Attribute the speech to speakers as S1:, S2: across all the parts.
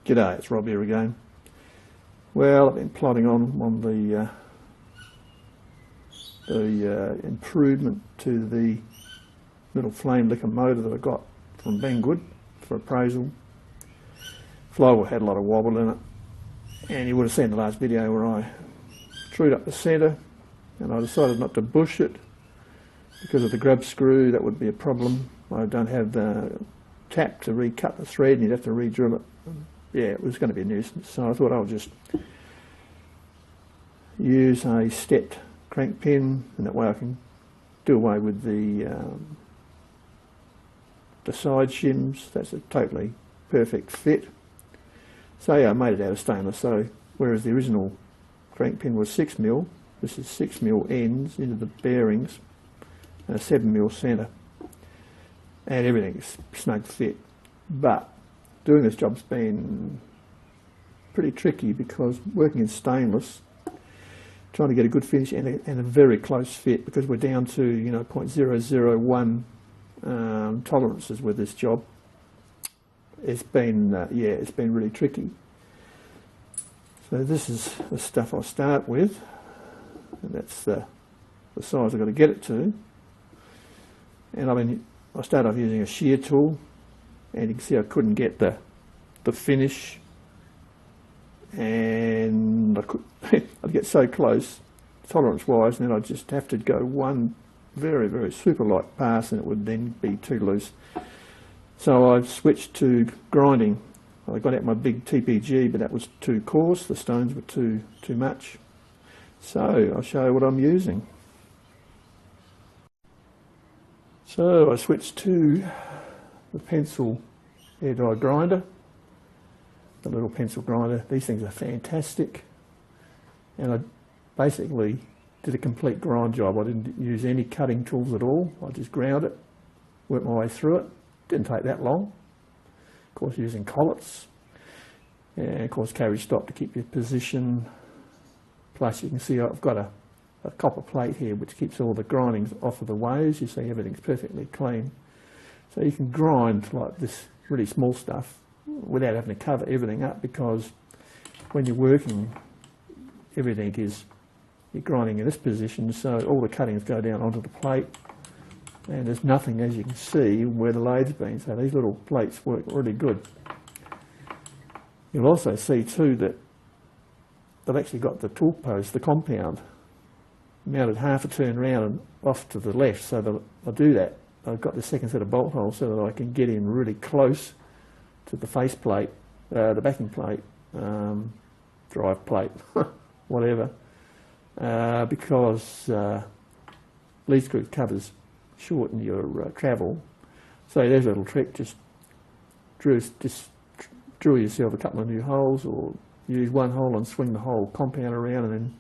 S1: G'day, it's Rob here again. Well, I've been plodding on the improvement to the little flame licker motor that I got from Banggood for appraisal. Flywheel had a lot of wobble in it, and you would have seen the last video where I trued up the centre, and I decided not to bush it because of the grub screw. That would be a problem. I don't have the tap to recut the thread, and you'd have to re-drill it. Yeah, it was going to be a nuisance, so I thought I'll just use a stepped crank pin, and that way I can do away with the side shims. That's a totally perfect fit. So yeah, I made it out of stainless. So whereas the original crank pin was 6mm, this is 6mm ends into the bearings and a 7mm centre, and everything's snug fit. But doing this job's been pretty tricky because working in stainless, trying to get a good finish and a very close fit, because we're down to 0.001 tolerances with this job. It's been it's been really tricky. So this is the stuff I'll start with, and that's the size I've got to get it to. And I started off using a shear tool, and you can see I couldn't get the finish, and I'd get so close tolerance wise, and then I'd just have to go one very, very super light pass, and it would then be too loose. So I've switched to grinding. I got out my big TPG, but that was too coarse, the stones were too much. So I'll show you what I'm using. So I switched to the pencil air dry grinder, the little pencil grinder. These things are fantastic, and I basically did a complete grind job. I didn't use any cutting tools at all. I just ground it, worked my way through it. Didn't take that long. Of course, using collets, and of course carriage stop to keep your position. Plus you can see I've got a copper plate here which keeps all the grindings off of the waves. You see everything's perfectly clean. So you can grind like this really small stuff without having to cover everything up, because when you're working, everything is, you're grinding in this position, so all the cuttings go down onto the plate, and there's nothing, as you can see, where the lathe's been. So these little plates work really good. You'll also see too that they've actually got the torque post, the compound, mounted half a turn round and off to the left, so that I'll do that. I've got the second set of bolt holes so that I can get in really close to the face plate, the backing plate, drive plate, whatever, because lead screw covers shorten your travel. So there's a little trick: just drill yourself a couple of new holes, or use one hole and swing the whole compound around. And then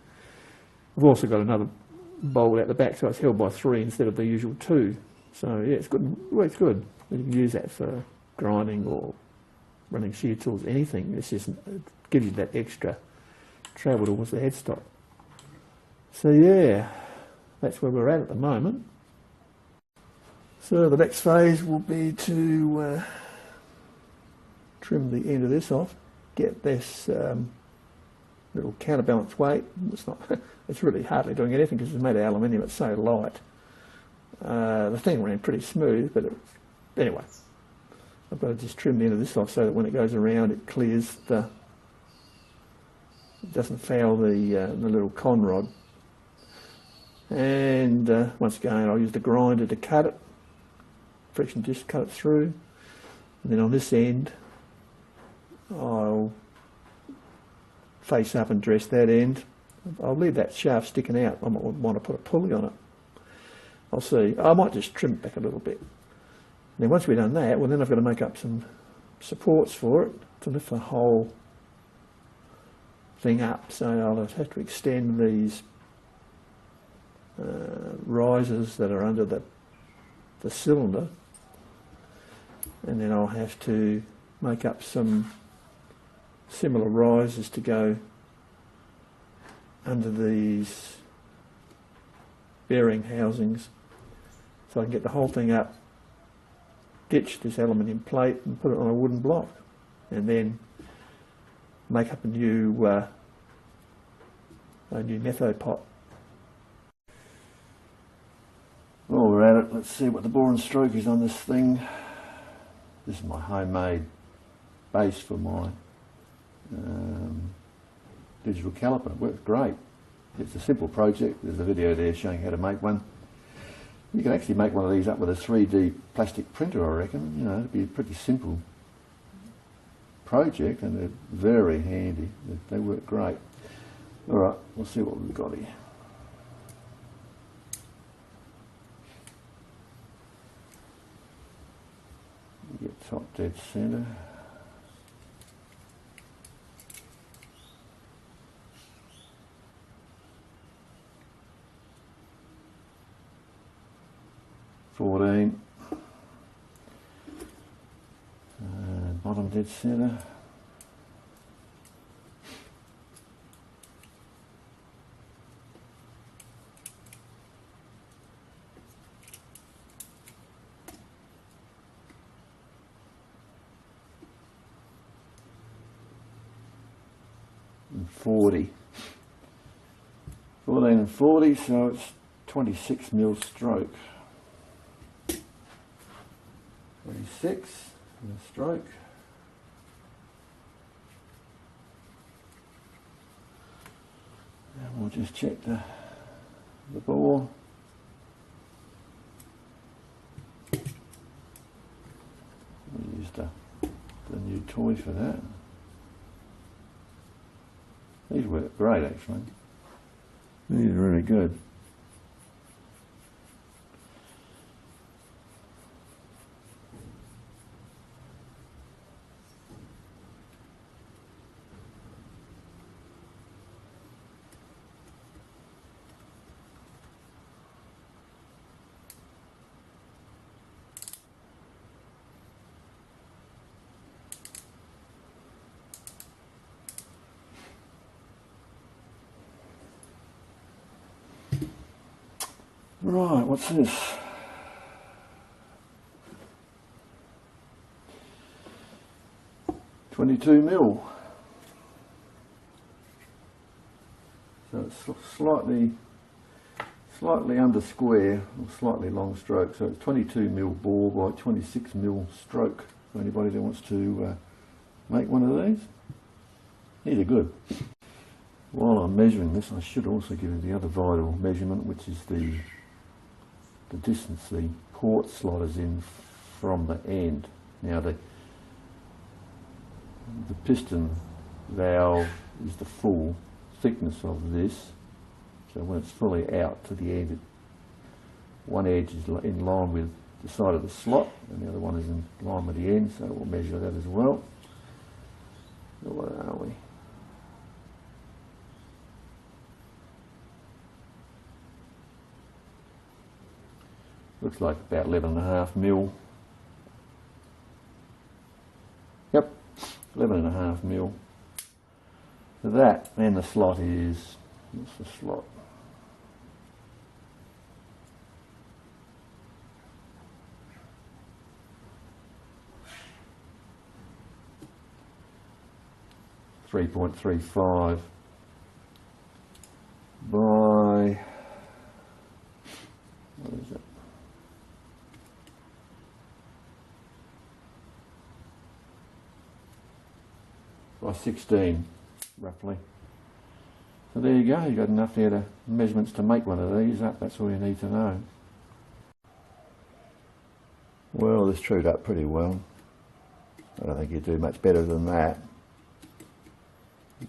S1: I've also got another bolt at the back, so it's held by 3 instead of the usual 2. So yeah, it's good. It works good. You can use that for grinding or running shear tools, anything. It's just, it gives you that extra travel towards the headstock. So yeah, that's where we're at the moment. So the next phase will be to trim the end of this off, get this little counterbalance weight. It's really hardly doing anything because it's made of aluminium, it's so light. The thing ran pretty smooth, but anyway, I've got to just trim the end of this off so that when it goes around it clears it doesn't foul the little con rod. And once again, I'll use the grinder to cut it, friction disc, cut it through, and then on this end I'll face up and dress that end. I'll leave that shaft sticking out. I might want to put a pulley on it. I'll see. I might just trim it back a little bit. And then once we've done that, well, then I've got to make up some supports for it to lift the whole thing up. So I'll have to extend these risers that are under the cylinder, and then I'll have to make up some similar risers to go under these bearing housings, so I can get the whole thing up, ditch this aluminium plate and put it on a wooden block, and then make up a new metho pot. While we're at it, let's see what the bore and stroke is on this thing. This is my homemade base for my digital caliper. It works great. It's a simple project. There's a video there showing how to make one. You can actually make one of these up with a 3D plastic printer, I reckon. You know, it'd be a pretty simple project, and they're very handy. They work great. All right, we'll see what we've got here. Get top dead centre. Bottom dead centre. And 40. 14 and 40, so it's 26 mil stroke. 26 mil stroke. And we'll just check the bore. We used the new toy for that. These work great actually. These are really good. Right, what's this? $22 mil. So it's slightly under square, or slightly long stroke. So it's 22 mil bore by 26 mil stroke. For anybody that wants to make one of these, these are good. While I'm measuring this, I should also give you the other vital measurement, which is the distance the port slot is in from the end. Now the piston valve is the full thickness of this, so when it's fully out to the end, one edge is in line with the side of the slot and the other one is in line with the end, so we'll measure that as well. So what are we? Looks like about 11.5 mil. Yep, 11.5 mil. So that, and the slot is, what's the slot? .35 by, what is it? By 16, roughly. So there you go, you've got enough there to measurements to make one of these up. That's all you need to know. Well, this trued up pretty well. I don't think you do much better than that.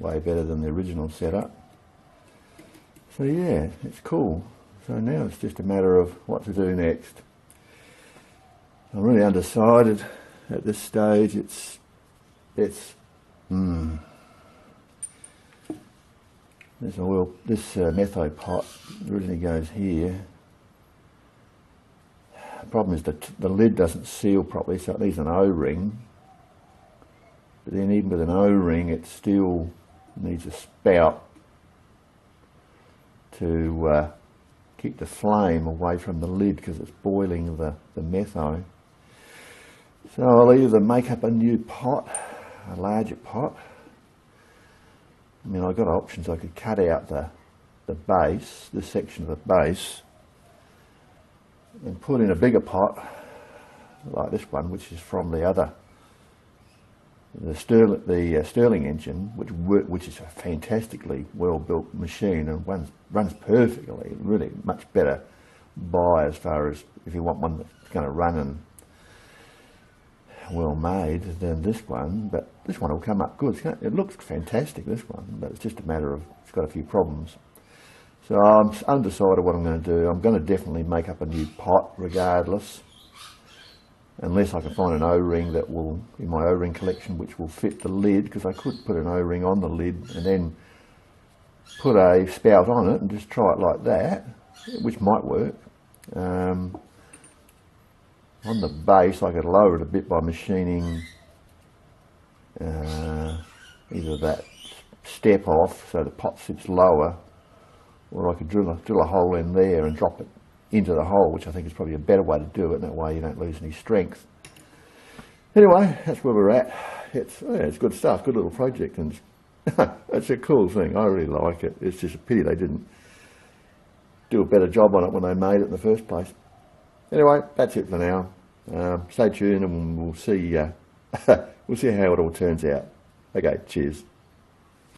S1: Way better than the original setup. So yeah, it's cool. So now it's just a matter of what to do next. I'm really undecided at this stage. This oil, this metho pot originally goes here. The problem is that the lid doesn't seal properly, so it needs an O-ring. But then even with an O-ring, it still needs a spout to keep the flame away from the lid because it's boiling the metho. So I'll either make up a new pot, a larger pot,
S2: I mean, I've got options. I could cut out the base, this section of the base, and put in a bigger pot, like this one, which is from the Stirling engine, which is a fantastically well-built machine and runs perfectly, really much better buy as far as if you want one that's going to run and well made than this one. But this one will come up good. It looks fantastic, this one, but it's just a matter of, it's got a few problems. So I'm undecided what I'm going to do. I'm going to definitely make up a new pot regardless, unless I can find an O-ring that will, in my O-ring collection, which will fit the lid, because I could put an O-ring on the lid and then put a spout on it and just try it like that, which might work. On the base, I could lower it a bit by machining either that step off so the pot sits lower, or I could drill a hole in there and drop it into the hole, which I think is probably a better way to do it, and that way you don't lose any strength. Anyway, that's where we're at. It's good stuff, good little project, and it's a cool thing. I really like it. It's just a pity they didn't do a better job on it when they made it in the first place. Anyway, that's it for now. Stay tuned and we'll see we'll see how it all turns out. Okay, cheers.